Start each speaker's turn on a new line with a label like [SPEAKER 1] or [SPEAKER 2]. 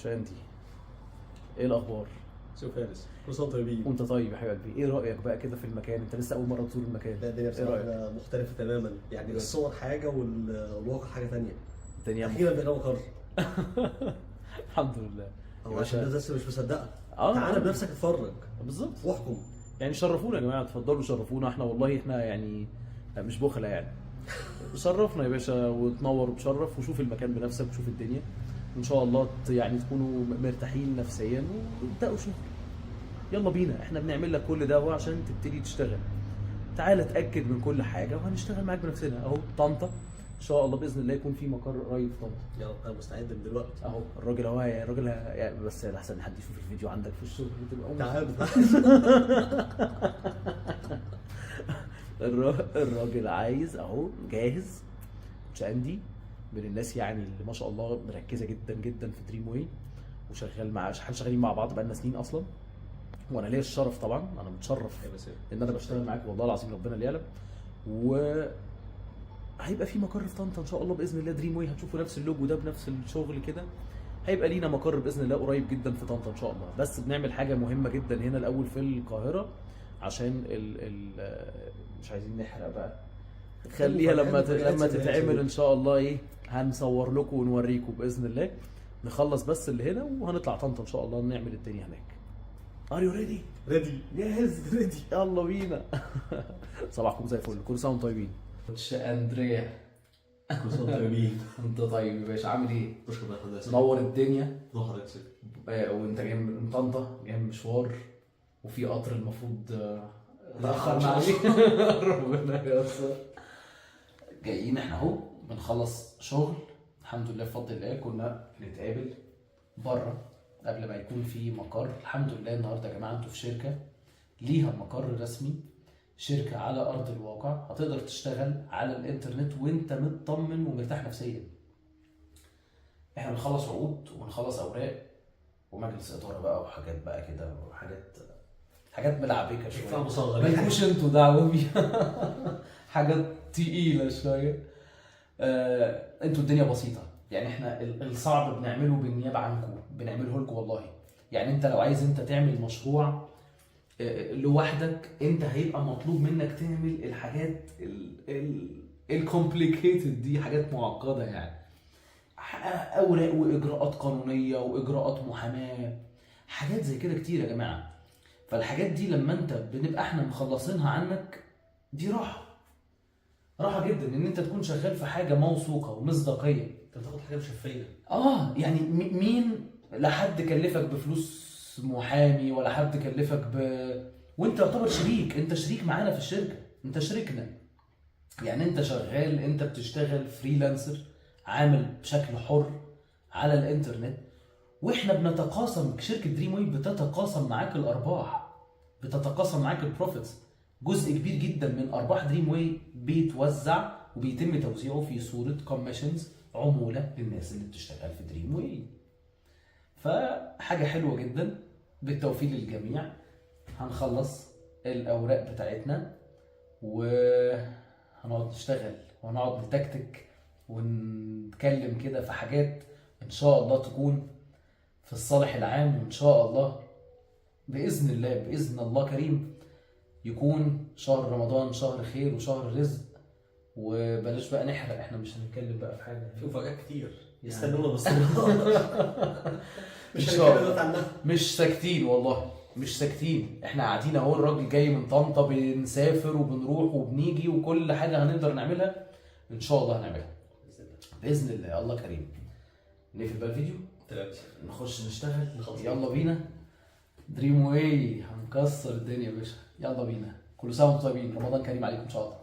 [SPEAKER 1] شاندي، ايه الاخبار؟
[SPEAKER 2] شوف فارس، كل سنه وانتم طيبين.
[SPEAKER 1] وانت طيب يا حبيب قلبي. ايه رايك بقى كده في المكان؟ انت لسه اول مره تزور المكان.
[SPEAKER 2] لا الدنيا
[SPEAKER 1] ايه رايك؟
[SPEAKER 2] بصراحه مختلفه تماما، يعني الصور حاجه والواقع حاجه ثانيه.
[SPEAKER 1] الدنيا
[SPEAKER 2] اخيرا بقينا مقر.
[SPEAKER 1] الحمد لله
[SPEAKER 2] هو
[SPEAKER 1] يا
[SPEAKER 2] عشان
[SPEAKER 1] باشا.
[SPEAKER 2] الناس لسه مش مصدقه.
[SPEAKER 1] اه
[SPEAKER 2] تعالى بنفسك اتفرج
[SPEAKER 1] بالظبط.
[SPEAKER 2] واحكم.
[SPEAKER 1] يعني شرفونا يا جماعه، اتفضلوا شرفونا. احنا والله احنا يعني مش بخلة يعني. شرفنا يا باشا، وتنور وتشرف وشوف المكان بنفسك وشوف الدنيا. ان شاء الله يعني تكونوا مرتاحين نفسيا وابداوا شغل. يلا بينا، احنا بنعمل لك كل ده هو عشان تبتدي تشتغل. تعالى اتاكد من كل حاجه وهنشتغل معاك بنفسنا. اهو طنطا ان شاء الله باذن الله يكون في مقر قريب في طنطا.
[SPEAKER 2] يلا انا مستعد من دلوقتي.
[SPEAKER 1] اهو الراجل اهو، الراجل يعني بس احسن حد يشوف الفيديو عندك في الشغل تبقى
[SPEAKER 2] تعال.
[SPEAKER 1] الراجل عايز اهو جاهز. شاندي من الناس يعني اللي ما شاء الله مركزه جدا جدا في دريم واي، وشغال مع احنا شغالين مع بعض بقالنا سنين اصلا. وانا ليا الشرف طبعا، انا متشرف ان انا بشتغل معاك والله العظيم، ربنا اللي يعلم. و هيبقى في مقر في طنطا ان شاء الله باذن الله. دريم واي هتشوفوا نفس اللوجو ده بنفس الشغل كده. هيبقى لينا مقر باذن الله قريب جدا في طنطا ان شاء الله. بس بنعمل حاجه مهمه جدا هنا الاول في القاهره عشان مش عايزين نحرق بقى. خليها لما تتعمل ان شاء الله. ايه هنصور لكم ونوريكم باذن الله. نخلص بس اللي هنا وهنطلع طنطا ان شاء الله نعمل الدنيا هناك. ار يو ريدي؟
[SPEAKER 2] ريدي
[SPEAKER 1] جاهز؟ ريدي، يلا بينا. صباحكم زي الفل، كل سنه وانتم طيبين. كوتش اندريا،
[SPEAKER 2] كل سنه وانتم طيبين.
[SPEAKER 1] انت طيب يا باشا، عامل ايه؟
[SPEAKER 2] اشكر الله.
[SPEAKER 1] منور الدنيا.
[SPEAKER 2] ظهرت ست.
[SPEAKER 1] وانت جاي من طنطا، جاي من مشوار وفي قطر المفروض اتاخرنا عليه. ربنا ييسر. جايين احنا اهو بنخلص شغل الحمد لله بفضل الله. كنا بنتقابل بره قبل ما يكون في مقر. الحمد لله النهارده يا جماعه انتوا في شركه ليها مقر رسمي، شركه على ارض الواقع هتقدر تشتغل على الانترنت وانت مطمن ومرتاح نفسيا. احنا بنخلص عقود وبنخلص اوراق ومجلس اداره بقى وحاجات بقى كده حاجات ملعبكه شويه. مالكوش انتوا دعوه بيها. حاجات تقيله شويه. انتوا الدنيا بسيطه يعني. احنا الصعب بنعمله بالنيابه عنكم، بنعمله لكم والله. يعني انت لو عايز انت تعمل مشروع لوحدك، انت هيبقى مطلوب منك تعمل الحاجات الكومبليكيتد دي، حاجات معقده يعني. اوراق واجراءات قانونيه واجراءات محاماه، حاجات زي كده كتير يا جماعه. فالحاجات دي لما انت بنبقى احنا مخلصينها عنك، دي راحه جدا ان انت تكون شغال في حاجه موثوقه ومصداقيه.
[SPEAKER 2] انت بتاخد حاجه شفافيه.
[SPEAKER 1] يعني مين لا حد كلفك بفلوس محامي ولا حد كلفك وانت يعتبر شريك. انت شريك معانا في الشركه، انت شريكنا. يعني انت شغال، انت بتشتغل فريلانسر عامل بشكل حر على الانترنت، واحنا بنتقاسم. شركه دريم واي بتتقاسم معاك الارباح، بتتقاسم معاك البروفيتس. جزء كبير جدا من ارباح دريم واي بيتوزع وبيتم توزيعه في صوره كوميشنز، عموله للناس اللي بتشتغل في دريم واي. فحاجه حلوه جدا. بالتوفيق للجميع. هنخلص الاوراق بتاعتنا وهنقعد نشتغل وهنقعد نتكتك ونتكلم كده في حاجات ان شاء الله تكون في الصالح العام. وان شاء الله باذن الله باذن الله كريم يكون شهر رمضان شهر خير وشهر رزق. وبلاش بقى نحرق، احنا مش هنتكلم بقى في حاجه.
[SPEAKER 2] في مفاجآت كتير يستنونا بس.
[SPEAKER 1] مش هنتكلم عنها. مش ساكتين والله، مش ساكتين. احنا قاعدين اهو، الراجل جاي من طنطا، بنسافر وبنروح وبنيجي وكل حاجه هنقدر نعملها ان شاء الله هنعملها باذن الله. الله كريم. نقفل بقى الفيديو نخش نشتغل. يلا بينا. دريم واي هنكسر الدنيا يا باشا. يلا بينا. كل سنه وانتم طيبين، رمضان كريم عليكم ان شاء الله.